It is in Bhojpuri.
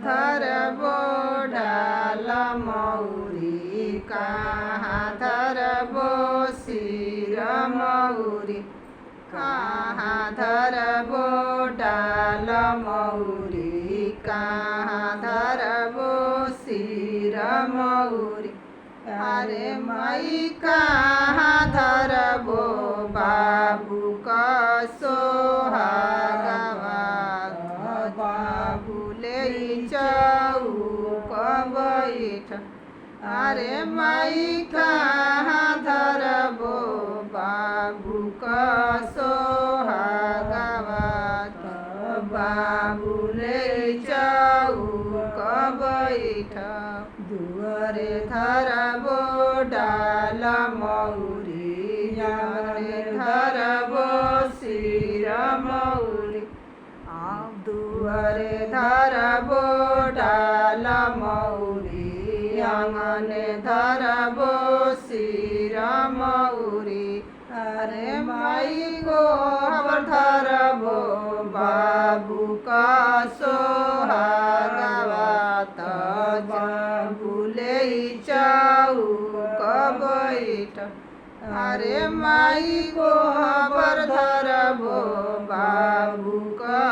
धरबो डाल मौरी कहाँ धरबो शिर मौरी कहाँ धरबो डाल मौरी कहाँ धरबो शिर मौरी अरे माई कहाँ धरबो बाबू का सोहागवा बाबू ले चौक बैठ अरे माई कहाँ धरबो बाबू का सोहागवा बाबू ले चौक बैठ दुअरे धरबो डाल मौरी धरबो शिर मौरी दुअरे धरबो डाल मौरी आंगने धरबो शिर मौरी अरे माई गोबर धरबो बाबू का सोहागवा बाबू ले चौक बैठ अरे माई गोबर धरबो बाबू का